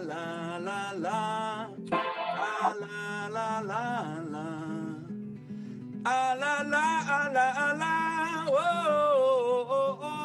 la la la, ah la la la la, ah la la ah la ah la, whoa, oh, oh,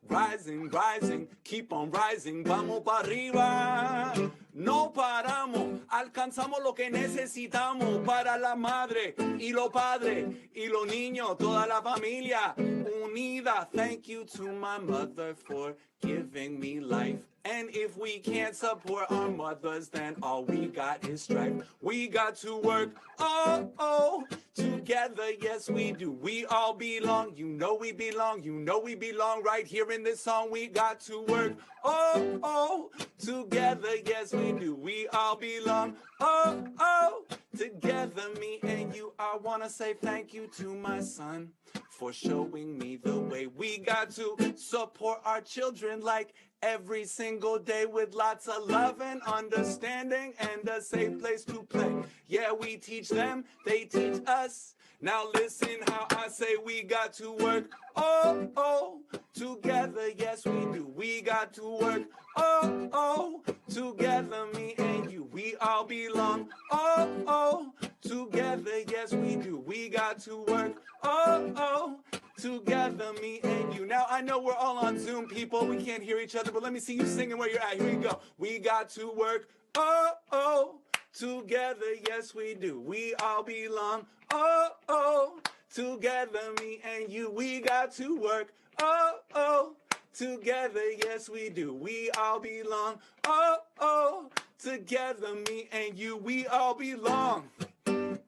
Rising, rising, keep on rising, vamos para arriba. No paramos, alcanzamos lo que necesitamos para la madre y los padres y los niños, toda la familia unida. Thank you to my mother for giving me life. And if we can't support our mothers, then all we got is strife. We got to work, oh, oh, together, yes we do. We all belong, you know we belong, you know we belong right here in this song. We got to work, oh, oh, together, yes we do. We all belong, oh, oh, together, me and you. I wanna say thank you to my son for showing me the way. We got to support our children like every single day with lots of love and understanding and a safe place to play. Yeah, we teach them, they teach us. Now listen how I say we got to work, oh, oh, together, yes we do. We got to work, oh, oh, together, me and you. We all belong, oh, oh, together, yes we do. We got to work, oh, oh, together, me and you. Now I know we're all on Zoom, people. We can't hear each other, but let me see you singing where you're at. Here we go. We got to work, oh, oh, together, yes we do. We all belong, oh, oh, together, me and you. We got to work, oh, oh, together, yes we do. We all belong, oh, oh, together, me and you. We all belong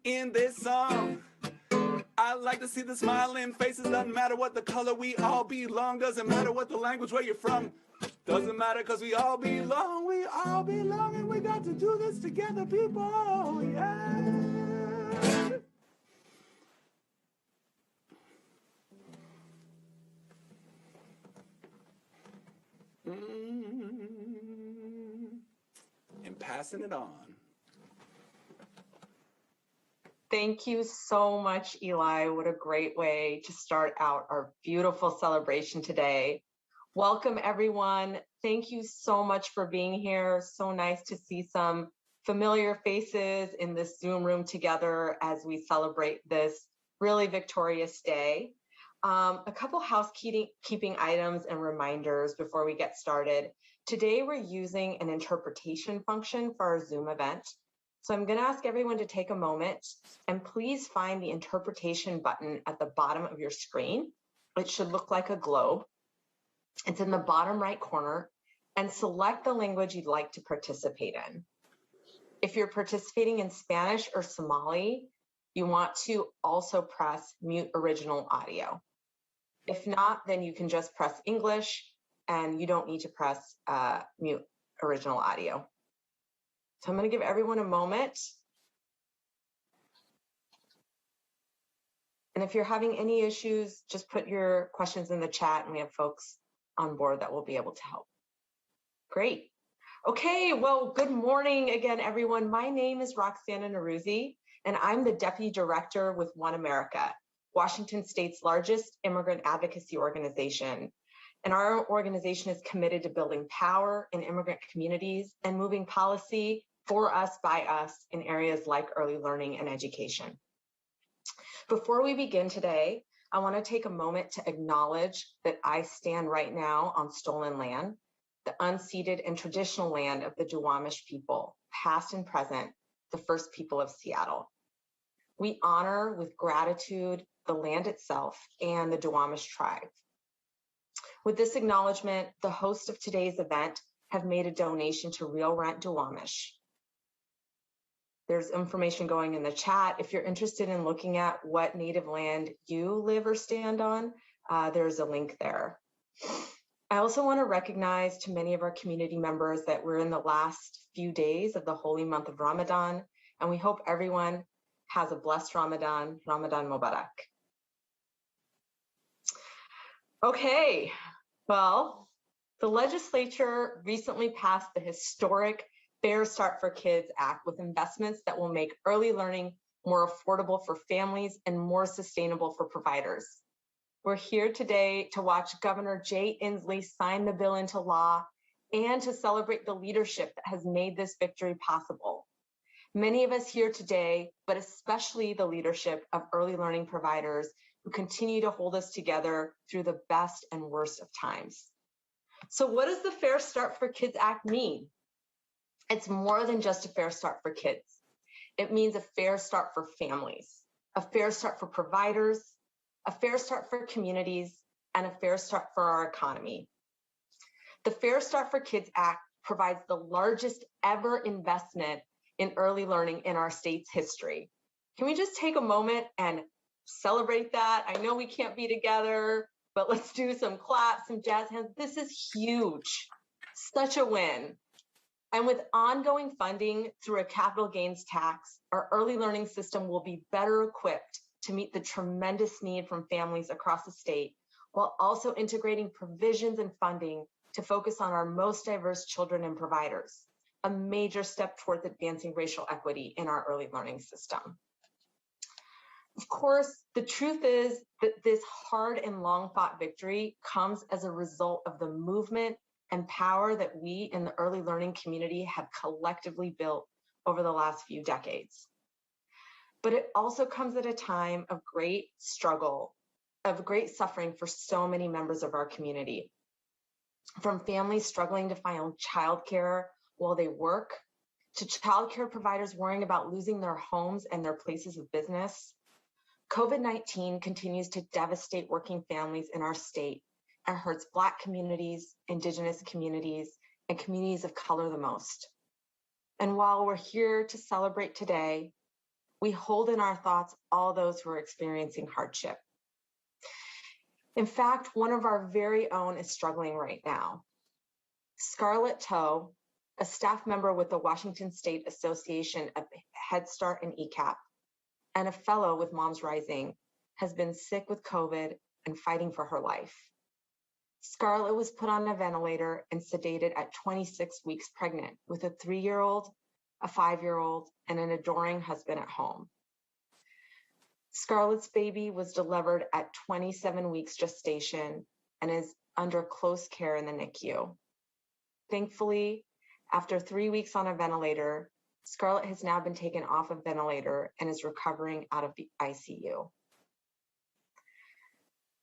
in this song. I like to see the smiling faces, doesn't matter what the color, we all belong. Doesn't matter what the language, where you're from, doesn't matter, because we all belong, and we got to do this together, people, yeah. And passing it on. Thank you so much, Eli. What a great way to start out our beautiful celebration today. Welcome, everyone. Thank you so much for being here. So nice to see some familiar faces in this Zoom room together as we celebrate this really victorious day. A couple housekeeping items and reminders before we get started. Today, we're using an interpretation function for our Zoom event. So I'm going to ask everyone to take a moment and please find the interpretation button at the bottom of your screen. It should look like a globe. It's in the bottom right corner, and select the language you'd like to participate in. If you're participating in Spanish or Somali, you want to also press mute original audio. If not, then you can just press English and you don't need to press mute original audio. So I'm going to give everyone a moment. And if you're having any issues, just put your questions in the chat and we have folks on board that will be able to help. Great. Okay, well, good morning again, everyone. My name is Roxana Naruzzi, and I'm the Deputy Director with One America, Washington State's largest immigrant advocacy organization. And our organization is committed to building power in immigrant communities and moving policy for us, by us, in areas like early learning and education. Before we begin today, I want to take a moment to acknowledge that I stand right now on stolen land, the unceded and traditional land of the Duwamish people, past and present, the first people of Seattle. We honor with gratitude the land itself and the Duwamish tribe. With this acknowledgement, the host of today's event have made a donation to Real Rent Duwamish. There's information going in the chat. If you're interested in looking at what native land you live or stand on, there's a link there. I also want to recognize to many of our community members that we're in the last few days of the holy month of Ramadan, and we hope everyone has a blessed Ramadan, Ramadan Mubarak. Okay, well, The legislature recently passed the historic Fair Start for Kids Act with investments that will make early learning more affordable for families and more sustainable for providers. We're here today to watch Governor Jay Inslee sign the bill into law and to celebrate the leadership that has made this victory possible. Many of us here today, but especially the leadership of early learning providers who continue to hold us together through the best and worst of times. So what does the Fair Start for Kids Act mean? It's more than just a fair start for kids. It means a fair start for families, a fair start for providers, a fair start for communities, and a fair start for our economy. The Fair Start for Kids Act provides the largest ever investment in early learning in our state's history. Can we just take a moment and celebrate that? I know we can't be together, but let's do some claps, some jazz hands. This is huge, such a win. And with ongoing funding through a capital gains tax, our early learning system will be better equipped to meet the tremendous need from families across the state, while also integrating provisions and funding to focus on our most diverse children and providers, a major step towards advancing racial equity in our early learning system. Of course, the truth is that this hard and long-fought victory comes as a result of the movement and power that we in the early learning community have collectively built over the last few decades. But it also comes at a time of great struggle, of great suffering for so many members of our community. From families struggling to find childcare while they work, to childcare providers worrying about losing their homes and their places of business, COVID-19 continues to devastate working families in our state and hurts Black communities, Indigenous communities, and communities of color the most. And while we're here to celebrate today, we hold in our thoughts all those who are experiencing hardship. In fact, one of our very own is struggling right now. Scarlett Toe, a staff member with the Washington State Association of Head Start and ECAP, and a fellow with Moms Rising, has been sick with COVID and fighting for her life. Scarlett was put on a ventilator and sedated at 26 weeks pregnant with a 3-year-old, a 5-year-old, and an adoring husband at home. Scarlett's baby was delivered at 27 weeks gestation and is under close care in the NICU. Thankfully, after 3 weeks on a ventilator, Scarlett has now been taken off a ventilator and is recovering out of the ICU.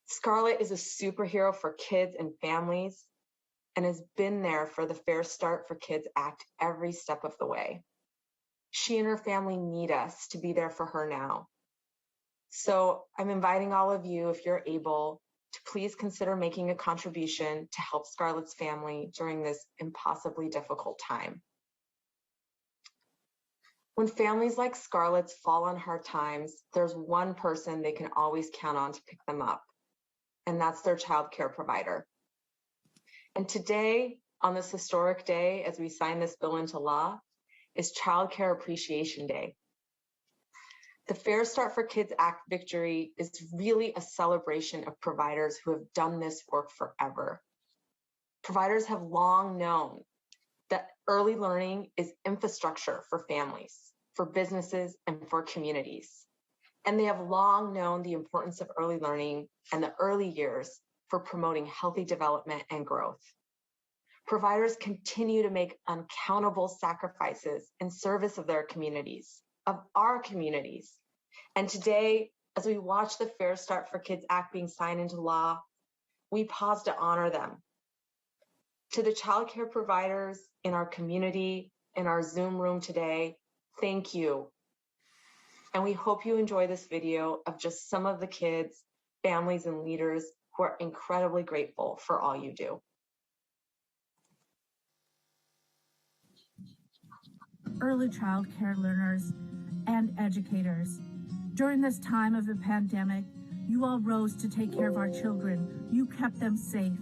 Scarlett is a superhero for kids and families and has been there for the Fair Start for Kids Act every step of the way. She and her family need us to be there for her now. So I'm inviting all of you, if you're able, to please consider making a contribution to help Scarlett's family during this impossibly difficult time. When families like Scarlett's fall on hard times, there's one person they can always count on to pick them up, and that's their child care provider. And today, on this historic day, as we sign this bill into law, is Child Care Appreciation Day. The Fair Start for Kids Act victory is really a celebration of providers who have done this work forever. Providers have long known that early learning is infrastructure for families, for businesses, and for communities. And they have long known the importance of early learning and the early years for promoting healthy development and growth. Providers continue to make uncountable sacrifices in service of their communities, of our communities. And today, as we watch the Fair Start for Kids Act being signed into law, we pause to honor them. To the childcare providers in our community, in our Zoom room today, thank you. And we hope you enjoy this video of just some of the kids, families, and leaders who are incredibly grateful for all you do. Early child care learners and educators. During this time of the pandemic, you all rose to take care of our children. You kept them safe.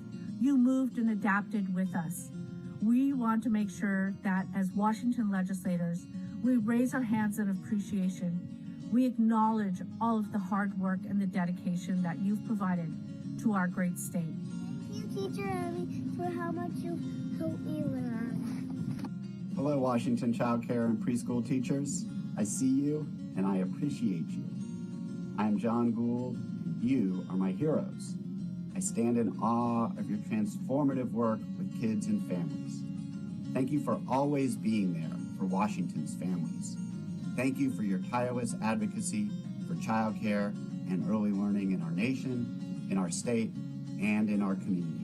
You moved and adapted with us. We want to make sure that as Washington legislators, we raise our hands in appreciation. We acknowledge all of the hard work and the dedication that you've provided to our great state. Thank you, Teacher Abby, for how much you helped me learn. Hello, Washington child care and preschool teachers. I see you and I appreciate you. I am John Gould, and you are my heroes. I stand in awe of your transformative work with kids and families. Thank you for always being there for Washington's families. Thank you for your tireless advocacy for childcare and early learning in our nation, in our state, and in our communities.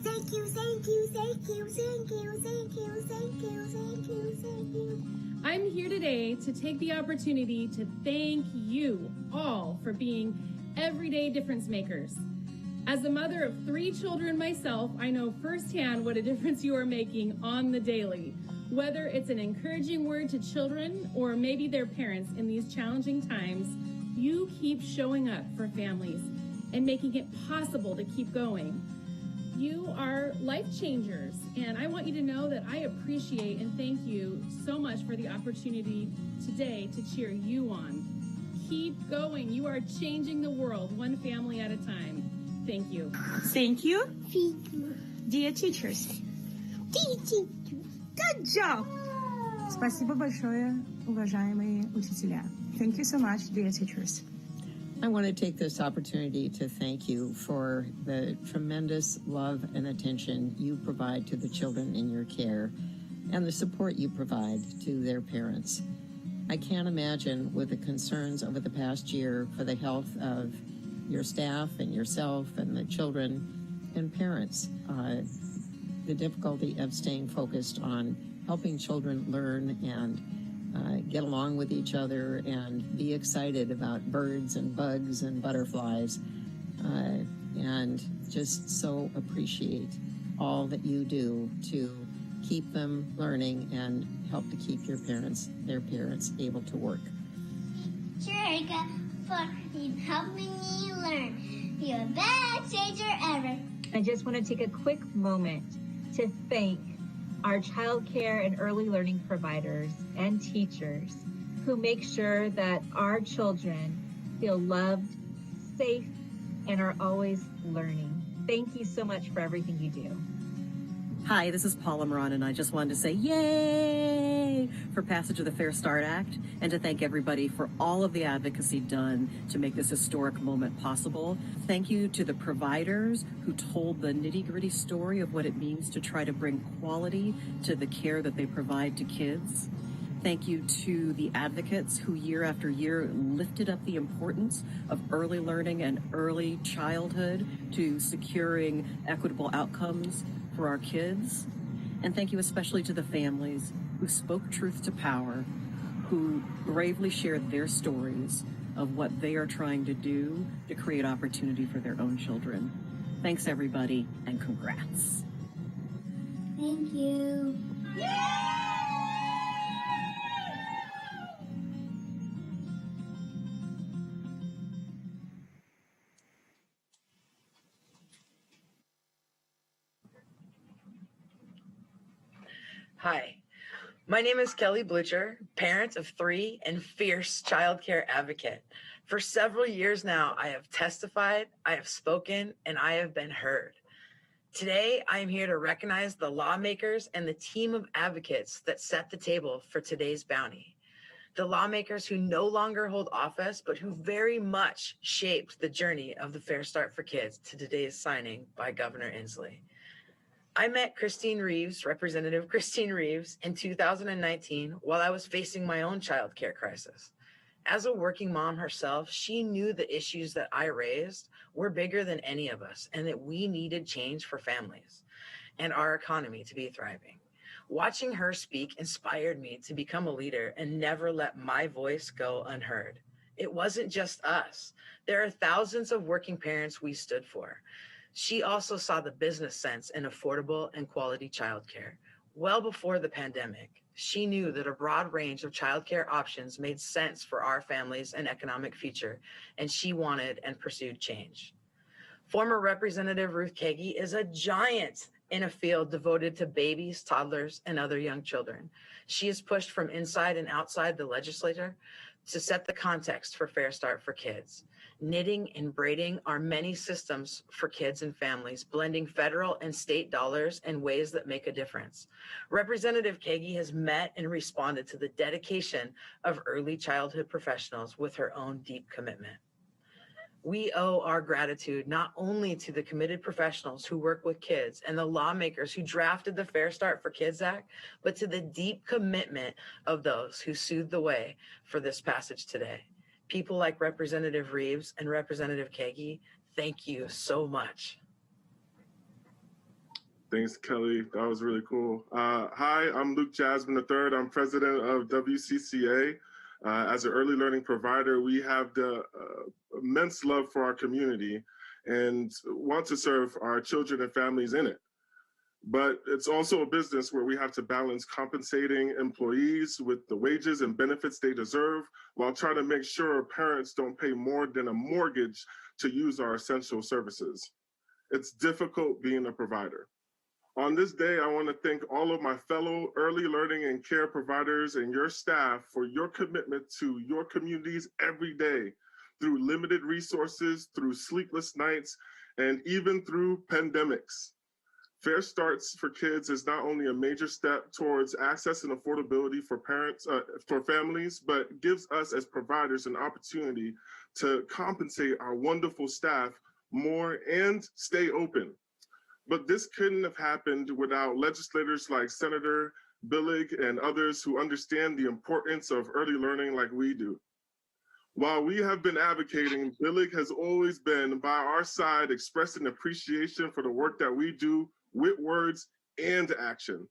Thank you, thank you, thank you, thank you, thank you, thank you, thank you, thank you. I'm here today to take the opportunity to thank you all for being everyday difference makers. As a mother of 3 children myself, I know firsthand what a difference you are making on the daily. Whether it's an encouraging word to children or maybe their parents in these challenging times, you keep showing up for families and making it possible to keep going. You are life changers, and I want you to know that I appreciate and thank you so much for the opportunity today to cheer you on. Keep going. You are changing the world one family at a time. Thank you. Thank you, Thank you. dear teachers. Teacher. Good job. Спасибо большое, уважаемые учителя. Thank you so much, dear teachers. I want to take this opportunity to thank you for the tremendous love and attention you provide to the children in your care and the support you provide to their parents. I can't imagine, with the concerns over the past year for the health of your staff and yourself and the children and parents, the difficulty of staying focused on helping children learn and get along with each other and be excited about birds and bugs and butterflies, and just so appreciate all that you do to keep them learning and help to keep their parents able to work. Teacher Erica, for helping me learn. You're the best teacher ever. I just want to take a quick moment to thank our childcare and early learning providers and teachers who make sure that our children feel loved, safe, and are always learning. Thank you so much for everything you do. Hi, this is Paula Moran, and I just wanted to say yay for passage of the Fair Start Act and to thank everybody for all of the advocacy done to make this historic moment possible. Thank you to the providers who told the nitty-gritty story of what it means to try to bring quality to the care that they provide to kids. Thank you to the advocates who year after year lifted up the importance of early learning and early childhood to securing equitable outcomes for our kids. And thank you especially to the families who spoke truth to power, who bravely shared their stories of what they are trying to do to create opportunity for their own children. Thanks everybody, and congrats. Thank you. Hi, my name is Kelly Blucher, parent of 3 and fierce childcare advocate. For several years now, I have testified, I have spoken, and I have been heard. Today, I am here to recognize the lawmakers and the team of advocates that set the table for today's bounty. The lawmakers who no longer hold office, but who very much shaped the journey of the Fair Start for Kids to today's signing by Governor Inslee. I met Representative Christine Reeves, in 2019 while I was facing my own child care crisis. As a working mom herself, she knew the issues that I raised were bigger than any of us and that we needed change for families and our economy to be thriving. Watching her speak inspired me to become a leader and never let my voice go unheard. It wasn't just us. There are thousands of working parents we stood for. She also saw the business sense in affordable and quality childcare. Well before the pandemic, She knew that a broad range of childcare options made sense for our families and economic future, and she wanted and pursued change. Former Representative Ruth Kagi is a giant in a field devoted to babies, toddlers, and other young children. She is pushed from inside and outside the legislature to set the context for Fair Start for Kids. Knitting and braiding are many systems for kids and families, blending federal and state dollars in ways that make a difference. Representative Kagi has met and responded to the dedication of early childhood professionals with her own deep commitment. We owe our gratitude not only to the committed professionals who work with kids and the lawmakers who drafted the Fair Start for Kids Act, but to the deep commitment of those who soothed the way for this passage today. People like Representative Reeves and Representative Kagi, thank you so much. Thanks, Kelly. That was really cool. Hi, I'm Luke Jasmine III. I'm president of Wcca. As an early learning provider, we have the immense love for our community and want to serve our children and families in it. But it's also a business where we have to balance compensating employees with the wages and benefits they deserve while trying to make sure parents don't pay more than a mortgage to use our essential services. It's difficult being a provider. On this day, I want to thank all of my fellow early learning and care providers and your staff for your commitment to your communities every day through limited resources, through sleepless nights, and even through pandemics. Fair Starts for Kids is not only a major step towards access and affordability for parents, for families, but gives us as providers an opportunity to compensate our wonderful staff more and stay open. But this couldn't have happened without legislators like Senator Billig and others who understand the importance of early learning like we do. While we have been advocating, Billig has always been by our side expressing appreciation for the work that we do with words and action.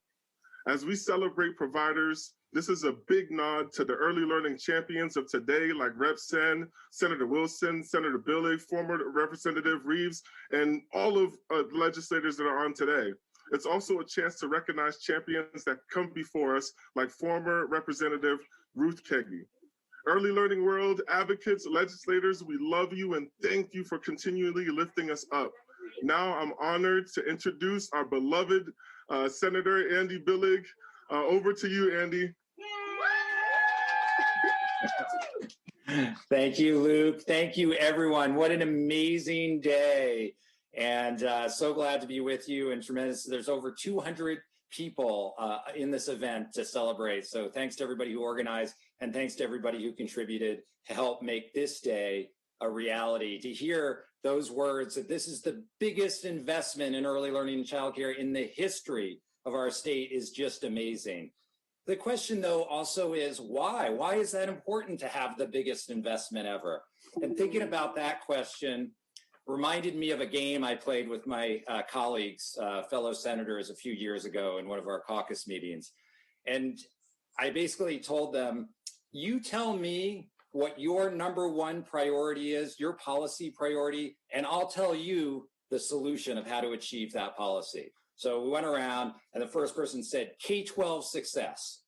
As we celebrate providers, this is a big nod to the early learning champions of today, like Rep. Sen, Senator Wilson, Senator Billig, former Representative Reeves, and all of the legislators that are on today. It's also a chance to recognize champions that come before us, like former Representative Ruth Kagi. Early learning world advocates, legislators, we love you and thank you for continually lifting us up. Now I'm honored to introduce our beloved Senator Andy Billig. Over to you, Andy. Thank you, Luke. Thank you, everyone. What an amazing day. And so glad to be with you and tremendous. There's over 200 people in this event to celebrate. So thanks to everybody who organized and thanks to everybody who contributed to help make this day a reality. To hear those words that this is the biggest investment in early learning and childcare in the history of our state is just amazing. The question, though, also is why? Why is that important to have the biggest investment ever? And thinking about that question reminded me of a game I played with my colleagues, fellow senators, a few years ago in one of our caucus meetings. And I basically told them, you tell me what your number one priority is, your policy priority, and I'll tell you the solution of how to achieve that policy. So we went around and the first person said K-12 success,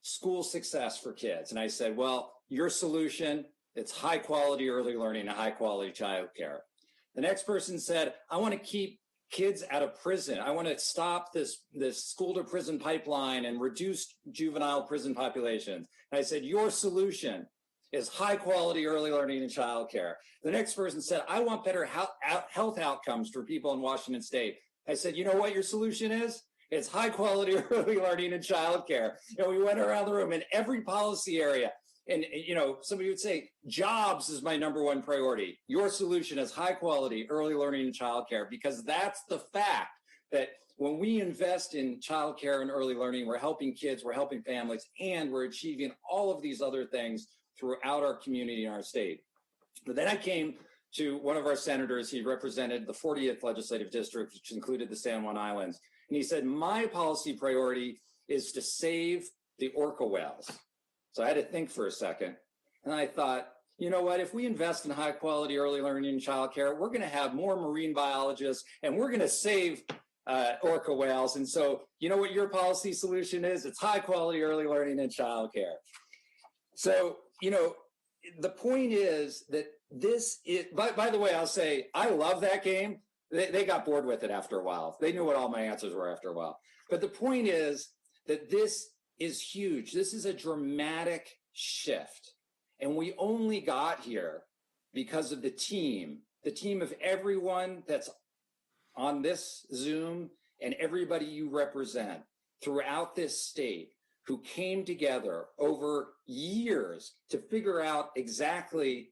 school success for kids. And I said, well, your solution, it's high quality early learning and high quality childcare. The next person said, I want to keep kids out of prison. I want to stop this school to prison pipeline and reduce juvenile prison populations. And I said, your solution is high quality early learning and childcare. The next person said, I want better health outcomes for people in Washington State. I said, you know what your solution is? It's high quality early learning and childcare. You know, we went around the room in every policy area. And, you know, somebody would say, jobs is my number one priority. Your solution is high quality early learning and childcare, because that's the fact that when we invest in childcare and early learning, we're helping kids, we're helping families, and we're achieving all of these other things throughout our community and our state. But then I came to one of our senators. He represented the 40th legislative district, which included the San Juan Islands. And he said, my policy priority is to save the orca whales. So I had to think for a second. And I thought, you know what, if we invest in high quality early learning and childcare, we're going to have more marine biologists and we're going to save orca whales. And so, you know what your policy solution is? It's high quality early learning and childcare. So, you know, the point is that this is, by the way, I'll say, I love that game. They got bored with it after a while. They knew what all my answers were after a while. But the point is that this is huge. This is a dramatic shift. And we only got here because of the team of everyone that's on this Zoom and everybody you represent throughout this state who came together over years to figure out exactly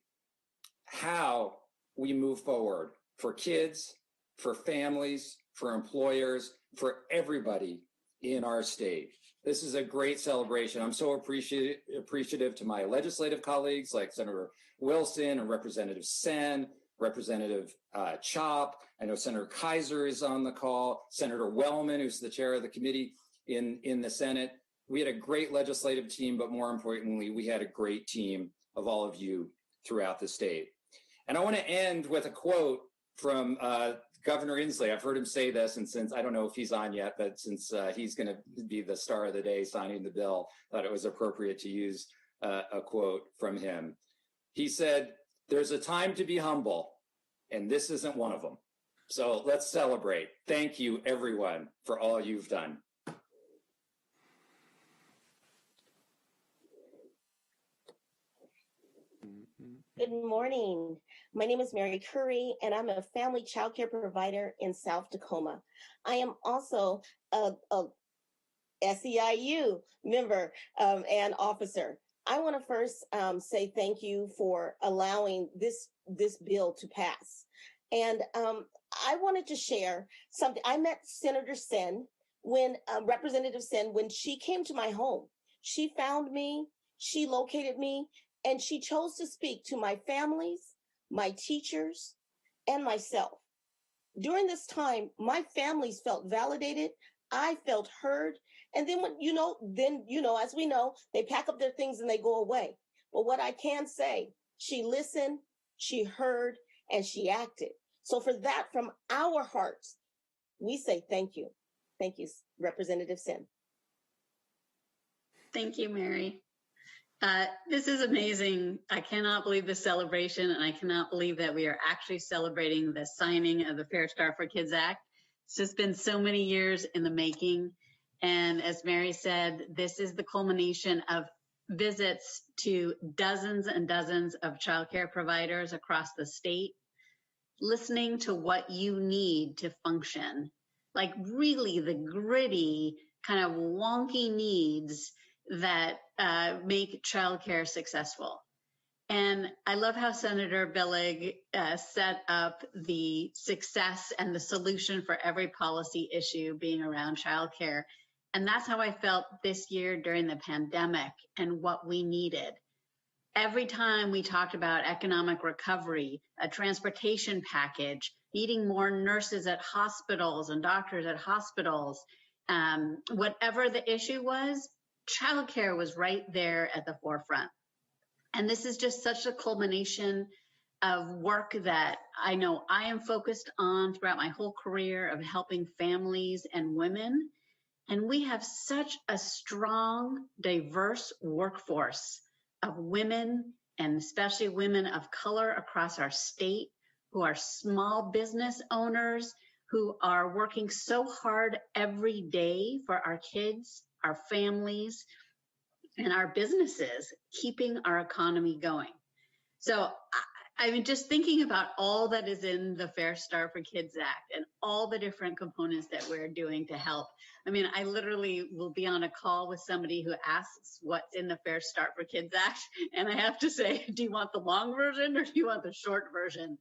how we move forward for kids, for families, for employers, for everybody in our state. This is a great celebration. I'm so appreciative to my legislative colleagues like Senator Wilson and Representative Sen, Representative Chop. I know Senator Kaiser is on the call, Senator Wellman, who's the chair of the committee in the Senate. We had a great legislative team, but more importantly, we had a great team of all of you throughout the state. And I want to end with a quote from Governor Inslee. I've heard him say this, and since I don't know if he's on yet, but since he's going to be the star of the day signing the bill, I thought it was appropriate to use a quote from him. He said, "There's a time to be humble, and this isn't one of them." So let's celebrate. Thank you, everyone, for all you've done. Good morning. My name is Mary Curry, and I'm a family child care provider in South Tacoma. I am also a SEIU member and officer. I want to first say thank you for allowing this bill to pass. And I wanted to share something. I met Senator Sen when Representative Sen, when she came to my home. She found me, she located me, and she chose to speak to my families, my teachers, and myself. During this time, my families felt validated. I felt heard. And then as we know, they pack up their things and they go away. But what I can say, she listened, she heard, and she acted. So for that, from our hearts, we say thank you. Thank you, Representative Sen. Thank you, Mary. This is amazing. I cannot believe the celebration, and I cannot believe that we are actually celebrating the signing of the Fair Start for Kids Act. It's just been so many years in the making. And as Mary said, this is the culmination of visits to dozens and dozens of childcare providers across the state, listening to what you need to function, like really the gritty kind of wonky needs that make childcare successful. And I love how Senator Billig set up the success and the solution for every policy issue being around childcare. And that's how I felt this year during the pandemic and what we needed. Every time we talked about economic recovery, a transportation package, needing more nurses at hospitals and doctors at hospitals, whatever the issue was, childcare was right there at the forefront. And this is just such a culmination of work that I know I am focused on throughout my whole career of helping families and women. And we have such a strong, diverse workforce of women, and especially women of color across our state, who are small business owners, who are working so hard every day for our kids, our families, and our businesses, keeping our economy going. So I mean, just thinking about all that is in the Fair Start for Kids Act and all the different components that we're doing to help. I mean, I literally will be on a call with somebody who asks what's in the Fair Start for Kids Act. And I have to say, do you want the long version or do you want the short version?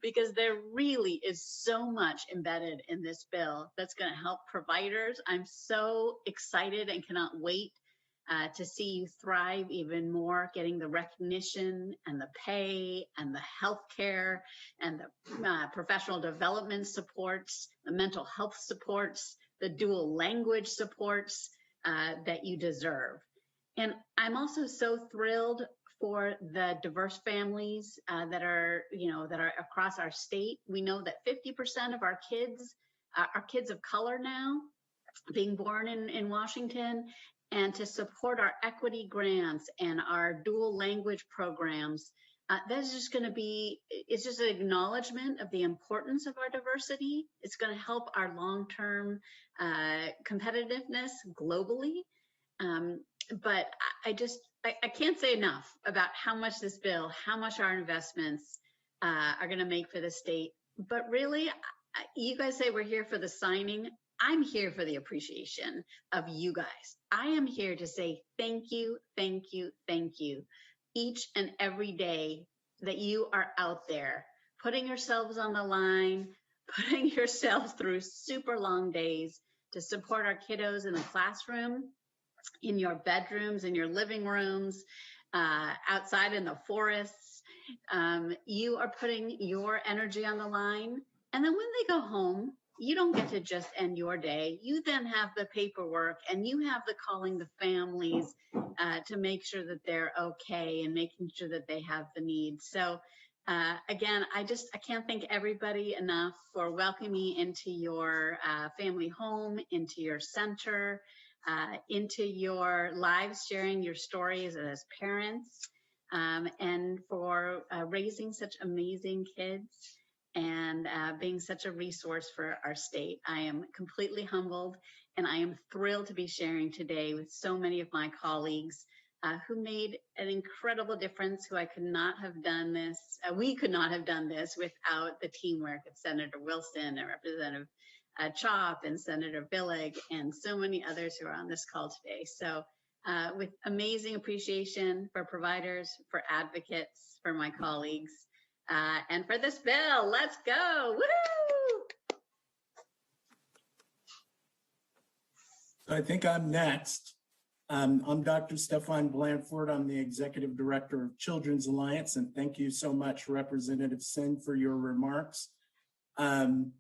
Because there really is so much embedded in this bill that's going to help providers. I'm so excited and cannot wait to see you thrive even more, getting the recognition and the pay and the healthcare and the professional development supports, the mental health supports, the dual language supports that you deserve. And I'm also so thrilled for the diverse families that are across our state. We know that 50% of our kids our kids of color now being born in Washington, and to support our equity grants and our dual language programs. That's just going to be, it's just an acknowledgement of the importance of our diversity. It's going to help our long-term competitiveness globally. But I can't say enough about how much this bill, how much our investments are going to make for the state. But really, you guys say we're here for the signing. I'm here for the appreciation of you guys. I am here to say thank you, thank you, thank you. Each and every day that you are out there, putting yourselves on the line, putting yourselves through super long days to support our kiddos in the classroom, in your bedrooms, in your living rooms, outside in the forests. You are putting your energy on the line. And then when they go home, you don't get to just end your day. You then have the paperwork and you have the calling the families to make sure that they're okay and making sure that they have the needs. So again, I can't thank everybody enough for welcoming me into your family home, into your center, into your lives, sharing your stories as parents, and for raising such amazing kids and being such a resource for our state. I am completely humbled, and I am thrilled to be sharing today with so many of my colleagues who made an incredible difference, who I could not have done this, we could not have done this without the teamwork of Senator Wilson and Representative Chop and Senator Billig and so many others who are on this call today. So with amazing appreciation for providers, for advocates, for my colleagues, and for this bill. Let's go. Woohoo! I think I'm next. I'm Dr. Stefan Blanford. I'm the Executive Director of Children's Alliance, and thank you so much, Representative Sin, for your remarks. The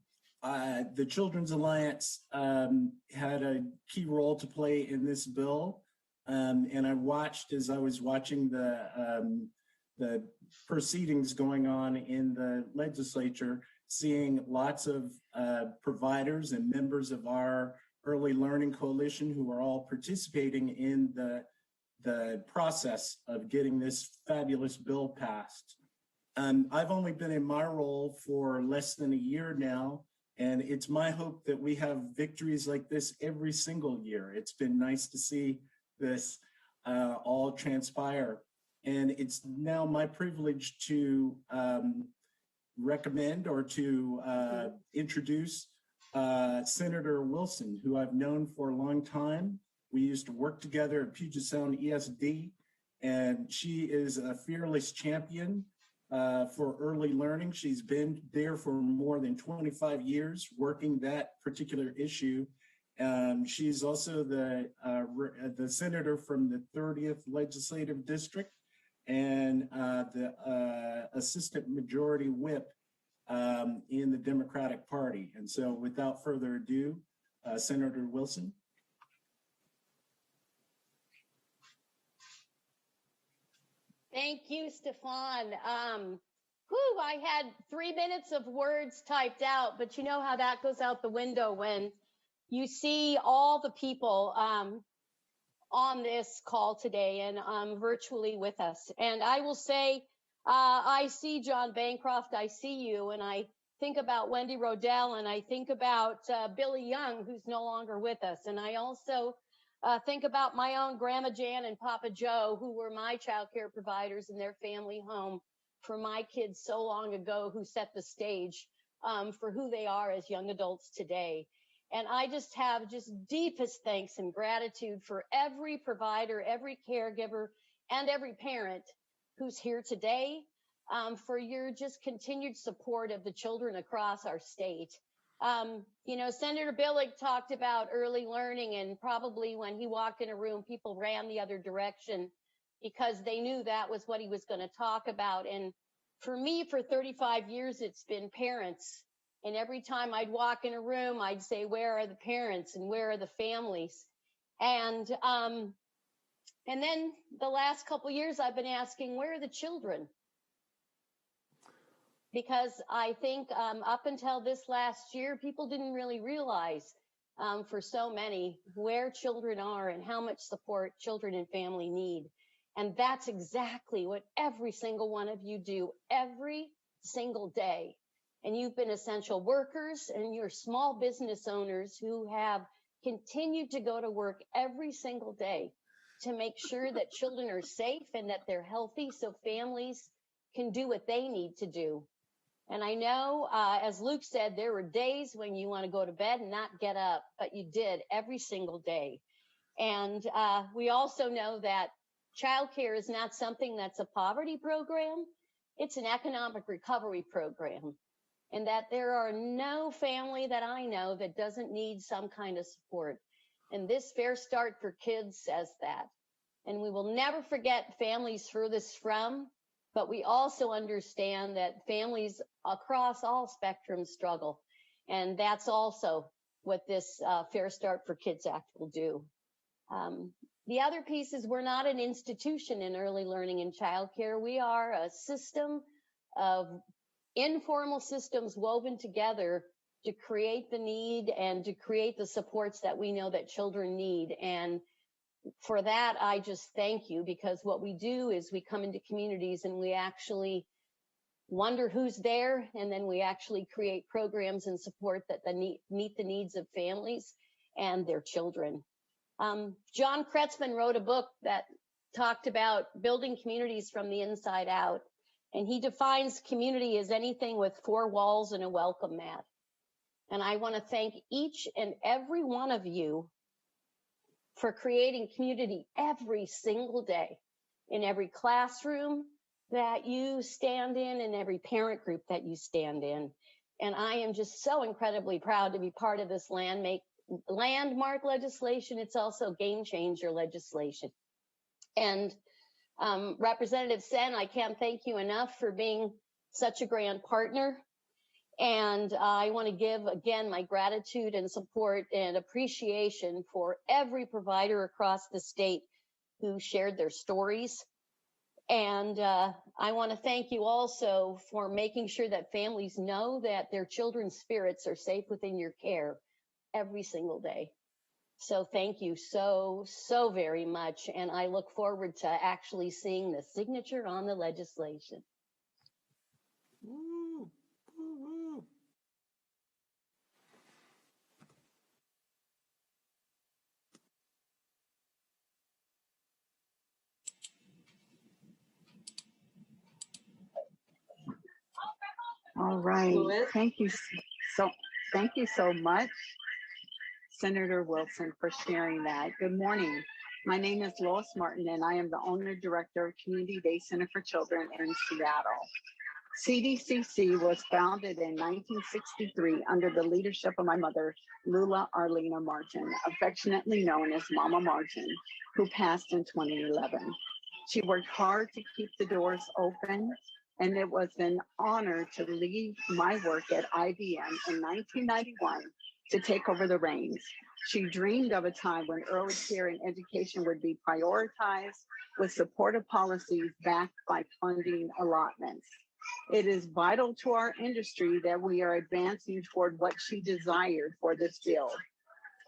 Children's Alliance had a key role to play in this bill, and I watched as I was watching the proceedings going on in the legislature, seeing lots of providers and members of our Early Learning Coalition who are all participating in the process of getting this fabulous bill passed. I've only been in my role for less than a year now, and it's my hope that we have victories like this every single year. It's been nice to see this all transpire. And it's now my privilege to recommend or to introduce Senator Wilson, who I've known for a long time. We used to work together at Puget Sound ESD, and she is a fearless champion for early learning. She's been there for more than 25 years working that particular issue. She's also the senator from the 30th Legislative District and the assistant majority whip in the Democratic Party. And so without further ado, Senator Wilson. Thank you, Stefan. I had 3 minutes of words typed out, but you know how that goes out the window when you see all the people on this call today and virtually with us. And I will say, I see John Bancroft, I see you, and I think about Wendy Rodell, and I think about Billy Young, who's no longer with us. And I also think about my own Grandma Jan and Papa Joe, who were my child care providers in their family home for my kids so long ago, who set the stage for who they are as young adults today. And I just have deepest thanks and gratitude for every provider, every caregiver, and every parent who's here today, for your just continued support of the children across our state. Senator Billig talked about early learning, and probably when he walked in a room, people ran the other direction because they knew that was what he was going to talk about. And for me, for 35 years, it's been parents. And every time I'd walk in a room, I'd say, where are the parents and where are the families? And then the last couple of years, I've been asking, where are the children? because I think up until this last year, people didn't really realize for so many where children are and how much support children and family need. And that's exactly what every single one of you do every single day. And you've been essential workers and you're small business owners who have continued to go to work every single day to make sure that children are safe and that they're healthy so families can do what they need to do. And I know, as Luke said, there were days when you want to go to bed and not get up, but you did every single day. And we also know that childcare is not something that's a poverty program. It's an economic recovery program. And that there are no family that I know that doesn't need some kind of support. And this Fair Start for Kids says that. And we will never forget families furthest from, but we also understand that families across all spectrums struggle. And that's also what this Fair Start for Kids Act will do. The other piece is we're not an institution in early learning and childcare. We are a system of informal systems woven together to create the need and to create the supports that we know that children need. And for that, I just thank you, because what we do is we come into communities and we actually wonder who's there, and then we actually create programs and support that meet the needs of families and their children. John Kretzmann wrote a book that talked about building communities from the inside out. And he defines community as anything with four walls and a welcome mat. And I want to thank each and every one of you for creating community every single day in every classroom that you stand in every parent group that you stand in. And I am just so incredibly proud to be part of this landmark legislation. It's also game changer legislation. And Representative Sen, I can't thank you enough for being such a grand partner. And I want to give, again, my gratitude and support and appreciation for every provider across the state who shared their stories. And I want to thank you also for making sure that families know that their children's spirits are safe within your care every single day. So thank you so very much. And I look forward to actually seeing the signature on the legislation. Woo, woo, woo. All right. Thank you so much, Senator Wilson, for sharing that. Good morning. My name is Lois Martin, and I am the owner-director of Community Day Center for Children in Seattle. CDCC was founded in 1963 under the leadership of my mother, Lula Arlena Martin, affectionately known as Mama Martin, who passed in 2011. She worked hard to keep the doors open, and it was an honor to leave my work at IBM in 1991 to take over the reins. She dreamed of a time when early care and education would be prioritized with supportive policies backed by funding allotments. It is vital to our industry that we are advancing toward what she desired for this bill,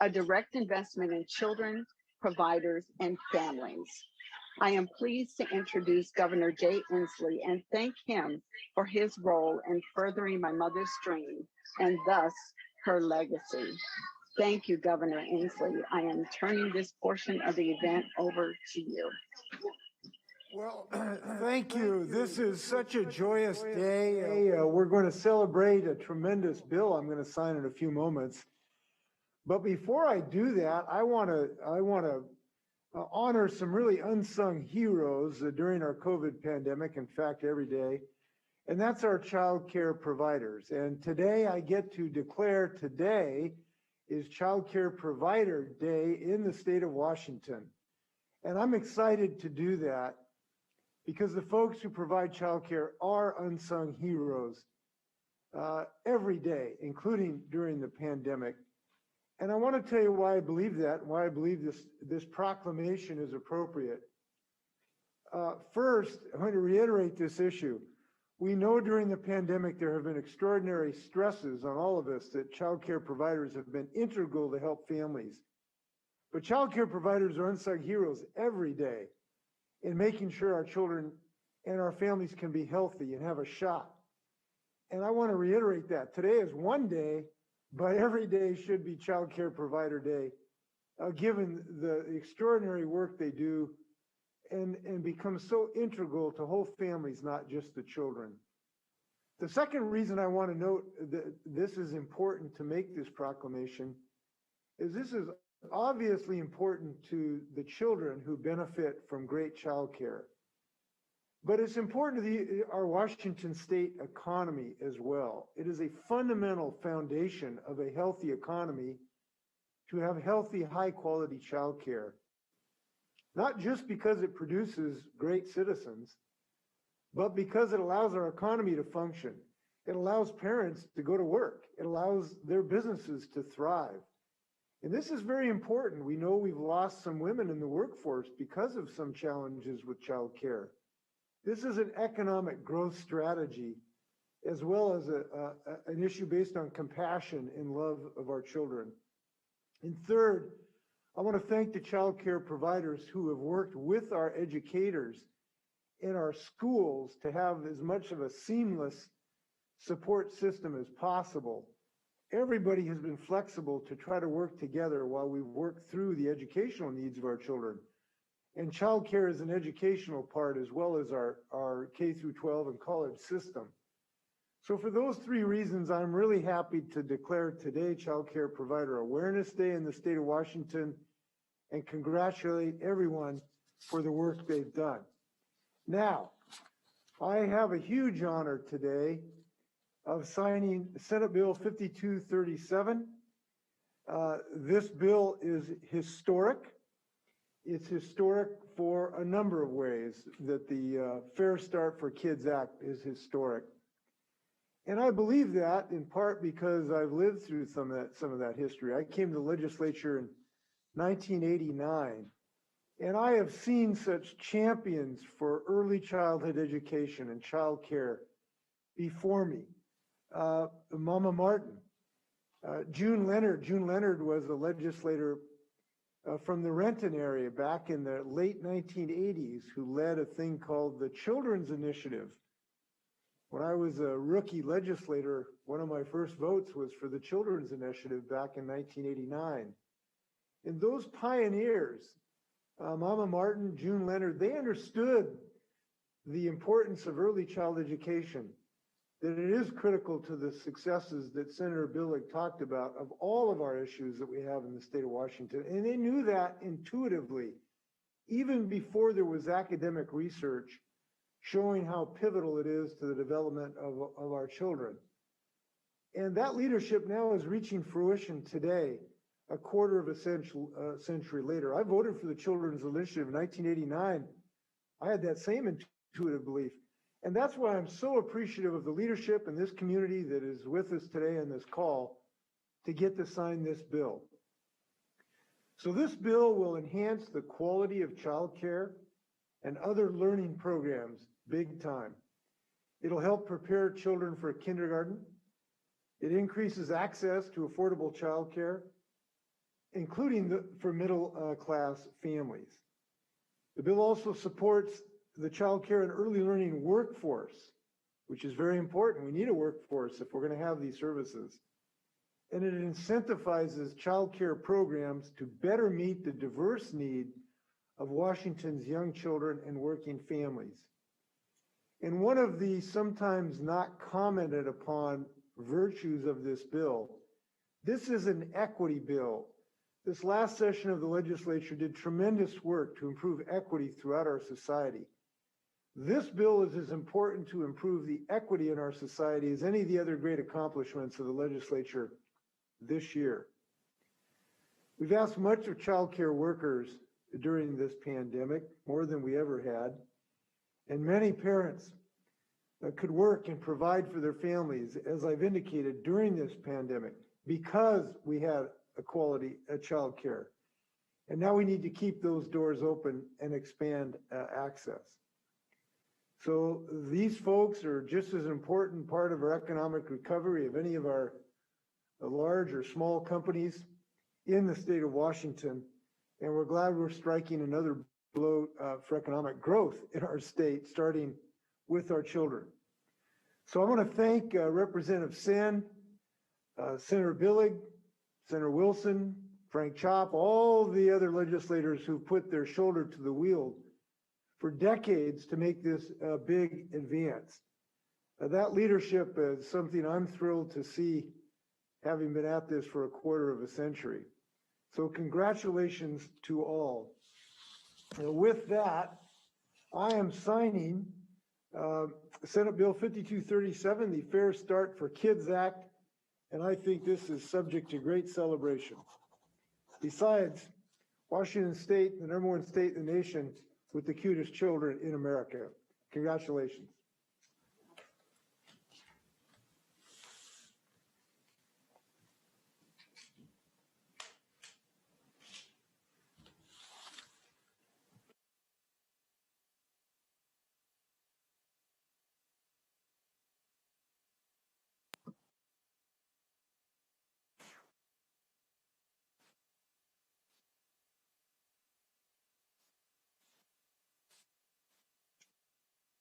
a direct investment in children, providers, and families. I am pleased to introduce Governor Jay Inslee and thank him for his role in furthering my mother's dream and thus her legacy. Thank you, Governor Inslee. I am turning this portion of the event over to you. Well, thank you. This is such a joyous day. We're going to celebrate a tremendous bill I'm going to sign in a few moments. But before I do that, I want to honor some really unsung heroes during our COVID pandemic, in fact, every day. And that's our child care providers. And today I get to declare today is Child Care Provider Day in the state of Washington. And I'm excited to do that because the folks who provide child care are unsung heroes every day, including during the pandemic. And I want to tell you why I believe that, and why I believe this proclamation is appropriate. First, I want to reiterate this issue. We know during the pandemic there have been extraordinary stresses on all of us that child care providers have been integral to help families. But child care providers are unsung heroes every day in making sure our children and our families can be healthy and have a shot. And I want to reiterate that. Today is one day, but every day should be Child Care Provider Day, given the extraordinary work they do and become so integral to whole families, not just the children. The second reason I want to note that this is important to make this proclamation is this is obviously important to the children who benefit from great child care. But it's important to our Washington state economy as well. It is a fundamental foundation of a healthy economy to have healthy, high quality child care. Not just because it produces great citizens, but because it allows our economy to function. It allows parents to go to work. It allows their businesses to thrive. And this is very important. We know we've lost some women in the workforce because of some challenges with child care. This is an economic growth strategy, as well as an issue based on compassion and love of our children. And third, I want to thank the child care providers who have worked with our educators in our schools to have as much of a seamless support system as possible. Everybody has been flexible to try to work together while we work through the educational needs of our children. And child care is an educational part as well as our K through 12 and college system. So for those three reasons, I'm really happy to declare today Child Care Provider Awareness Day in the state of Washington and congratulate everyone for the work they've done. Now, I have a huge honor today of signing Senate Bill 5237. This bill is historic. It's historic for a number of ways that the Fair Start for Kids Act is historic. And I believe that in part because I've lived through some of that history. I came to the legislature in 1989, and I have seen such champions for early childhood education and child care before me. Mama Martin, June Leonard was a legislator from the Renton area back in the late 1980s who led a thing called the Children's Initiative. When I was a rookie legislator, one of my first votes was for the Children's Initiative back in 1989. And those pioneers, Mama Martin, June Leonard, they understood the importance of early child education, that it is critical to the successes that Senator Billig talked about of all of our issues that we have in the state of Washington. And they knew that intuitively, even before there was academic research showing how pivotal it is to the development of our children. And that leadership now is reaching fruition today, a quarter of a century later. I voted for the Children's Initiative in 1989. I had that same intuitive belief. And that's why I'm so appreciative of the leadership in this community that is with us today on this call to get to sign this bill. So this bill will enhance the quality of child care and other learning programs big time. It'll help prepare children for kindergarten. It increases access to affordable child care, including for middle class families. The bill also supports the child care and early learning workforce, which is very important. We need a workforce if we're going to have these services. And it incentivizes child care programs to better meet the diverse need of Washington's young children and working families. And one of the sometimes not commented upon virtues of this bill, this is an equity bill. This last session of the legislature did tremendous work to improve equity throughout our society. This bill is as important to improve the equity in our society as any of the other great accomplishments of the legislature this year. We've asked much of child care workers during this pandemic, more than we ever had, and many parents could work and provide for their families, as I've indicated, during this pandemic because we had a quality child care. And now we need to keep those doors open and expand access. So these folks are just as important part of our economic recovery of any of our large or small companies in the state of Washington. And we're glad we're striking another blow for economic growth in our state, starting with our children. So I want to thank Representative Sin, Senator Billig, Senator Wilson, Frank Chop, all the other legislators who put their shoulder to the wheel for decades to make this a big advance. That leadership is something I'm thrilled to see, having been at this for a quarter of a century. So congratulations to all. With that, I am signing Senate Bill 5237, the Fair Start for Kids Act, and I think this is subject to great celebration. Besides, Washington State, the #1 state in the nation with the cutest children in America. Congratulations.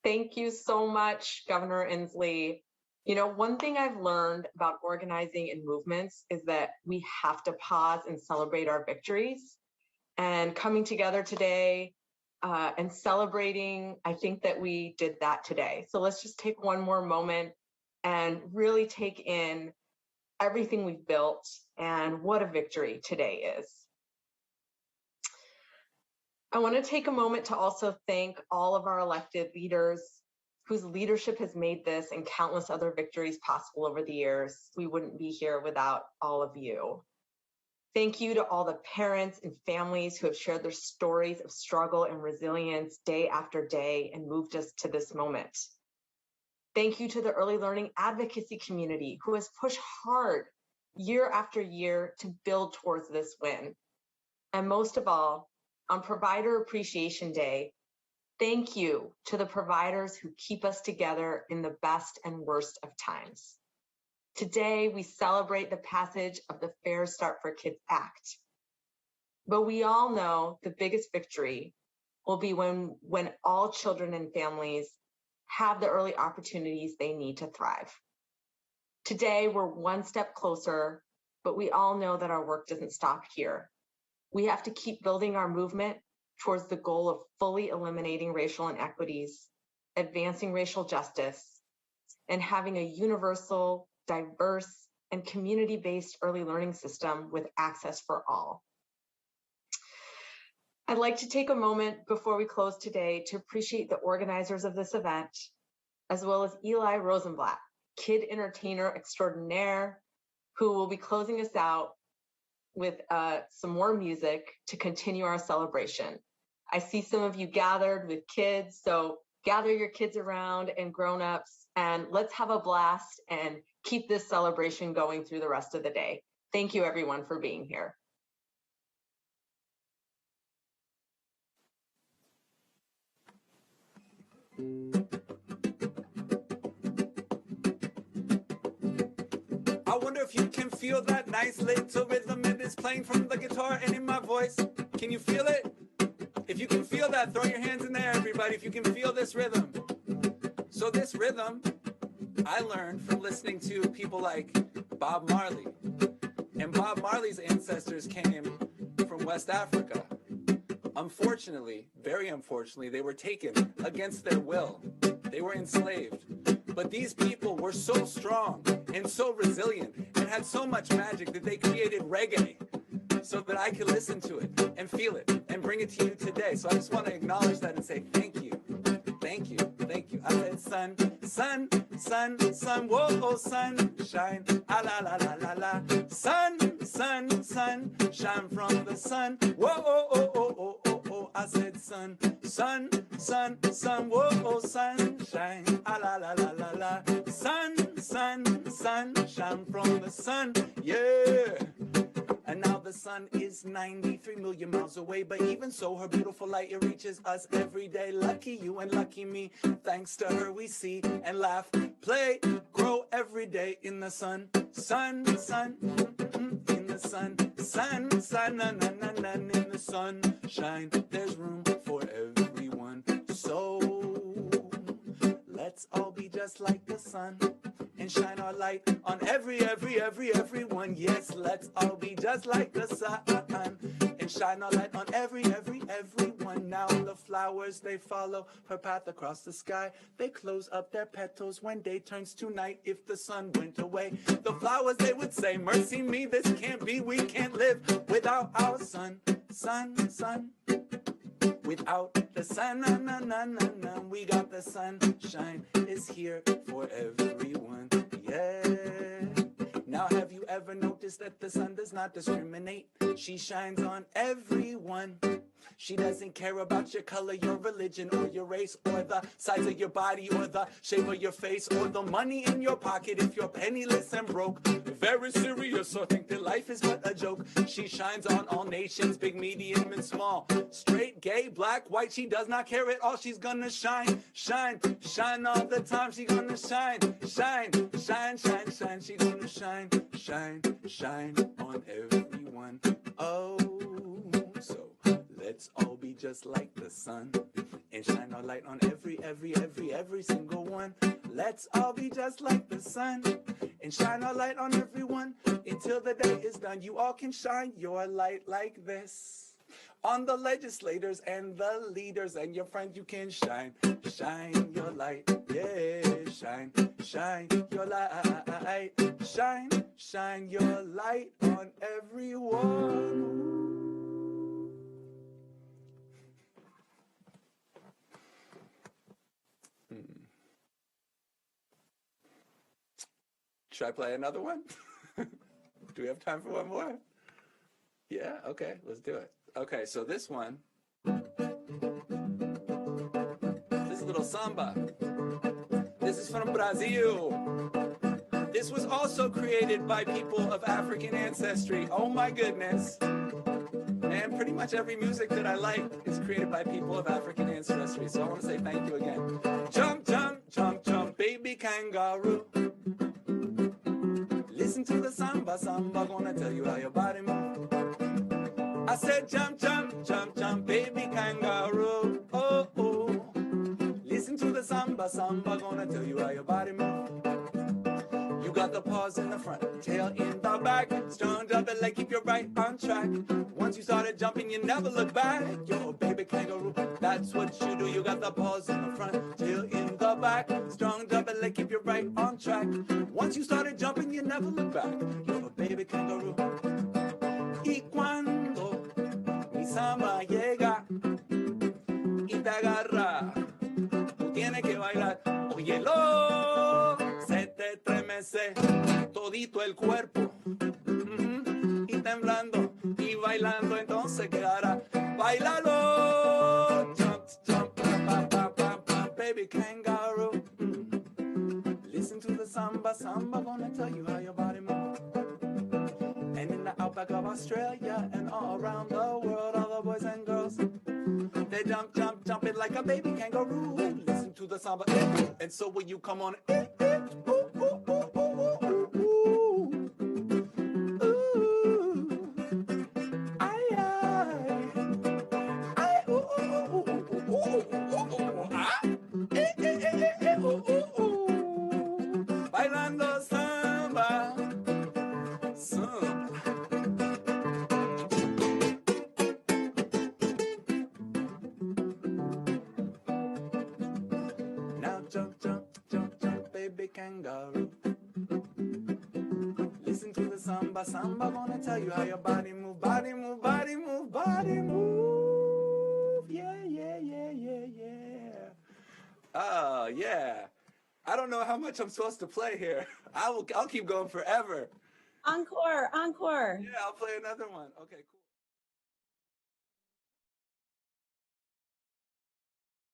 Thank you so much, Governor Inslee. You know, one thing I've learned about organizing in movements is that we have to pause and celebrate our victories. And coming together today and celebrating, I think that we did that today. So let's just take one more moment and really take in everything we've built and what a victory today is. I want to take a moment to also thank all of our elected leaders whose leadership has made this and countless other victories possible over the years. We wouldn't be here without all of you. Thank you to all the parents and families who have shared their stories of struggle and resilience day after day and moved us to this moment. Thank you to the early learning advocacy community who has pushed hard year after year to build towards this win. And most of all, on Provider Appreciation Day, thank you to the providers who keep us together in the best and worst of times. Today, we celebrate the passage of the Fair Start for Kids Act. But we all know the biggest victory will be when all children and families have the early opportunities they need to thrive. Today, we're one step closer, but we all know that our work doesn't stop here. We have to keep building our movement towards the goal of fully eliminating racial inequities, advancing racial justice, and having a universal, diverse, and community-based early learning system with access for all. I'd like to take a moment before we close today to appreciate the organizers of this event, as well as Eli Rosenblatt, kid entertainer extraordinaire, who will be closing us out with some more music to continue our celebration. I see some of you gathered with kids, so gather your kids around and grown-ups, and let's have a blast and keep this celebration going through the rest of the day. Thank you, everyone, for being here. I wonder if you can feel that nice little rhythm it is playing from the guitar and in my voice. Can you feel it? If you can feel that, throw your hands in there, everybody, if you can feel this rhythm. So this rhythm, I learned from listening to people like Bob Marley. And Bob Marley's ancestors came from West Africa. Unfortunately, very unfortunately, they were taken against their will. They were enslaved. But these people were so strong and so resilient and had so much magic that they created reggae so that I could listen to it and feel it and bring it to you today. So I just want to acknowledge that and say thank you. Thank you. Thank you. I said sun, sun, sun, sun, whoa, oh, sun, shine, ah, la, la, la, la, la. Sun, sun, sun, shine from the sun, whoa, oh, oh, oh, oh, oh, oh. I said sun, sun, sun, sun, whoa, oh, sun, shine, ah, la, la, la, la, la. Sun, sun, sun, shine from the sun, yeah. And now the sun is 93 million miles away, but even so, her beautiful light, it reaches us every day. Lucky you and lucky me. Thanks to her, we see and laugh, play, grow every day in the sun. Sun, sun, in the sun. Sun, sun, na, na, na, na, in the sunshine. There's room for everyone. So let's all be just like the sun and shine our light on everyone. Yes, let's all be just like the sun and shine our light on everyone. Now the flowers, they follow her path across the sky. They close up their petals when day turns to night. If the sun went away, the flowers, they would say, mercy me, this can't be. We can't live without our sun. Sun, sun. Without the sun, na, na, na, na, na, we got the sunshine is here for everyone. Yeah. Now, have you ever noticed that the sun does not discriminate? She shines on everyone. She doesn't care about your color, your religion, or your race, or the size of your body, or the shape of your face, or the money in your pocket if you're penniless and broke. Very serious, or think that life is but a joke. She shines on all nations, big, medium, and small. Straight, gay, black, white, she does not care at all. She's gonna shine, shine, shine all the time. She gonna shine, shine, shine, shine, shine. She gonna shine, shine, shine on everyone. Oh, so let's all be just like the sun and shine our light on every single one. Let's all be just like the sun and shine our light on everyone until the day is done. You all can shine your light like this on the legislators and the leaders and your friends. You can shine, shine your light. Yeah, shine, shine your light. Shine, shine your light on everyone. Should I play another one? Do we have time for one more? Yeah, okay, let's do it. Okay, so this one, this little samba. This is from Brazil. This was also created by people of African ancestry. Oh my goodness. And pretty much every music that I like is created by people of African ancestry. So I want to say thank you again. Jump, jump, jump, jump, baby kangaroo. Listen to the samba, samba gonna tell you how your body move. I said jump, jump, jump, jump, baby kangaroo. Oh, oh. Listen to the samba, samba gonna tell you how your body move. You got the paws in the front, tail in the back. Strong jumping leg, keep your right on track. Once you started jumping, you never look back. You're a baby kangaroo, that's what you do. You got the paws in the front, tail in the back. Strong jumping leg, keep your right on track. Once you started jumping, you never look back. You're a baby kangaroo. Y cuando mi samba llega y te agarra, tú tienes que bailar. Óyelo, se te estremece todito el cuerpo. Y temblando y bailando, entonces quedará. Bailalo, jump, jump, pa, pa, pa, pa, baby kangaroo. Listen to the samba, samba gonna tell you how your body moves. And in the outback of Australia and all around the world, all the boys and girls, they jump, jump, jump it like a baby kangaroo. Listen to the samba, and so when you come on, ooh, ooh, ooh, ooh, ooh, ooh, ooh. Bailando samba, samba. Now jump, jump, jump, jump, baby kangaroo. Listen to the samba, samba gonna tell you how your body move, body move, body move, body move. Yeah, yeah, yeah, yeah, yeah. Oh, yeah. I don't know how much I'm supposed to play here. I'll keep going forever. Encore, encore. Yeah, I'll play another one. Okay, cool.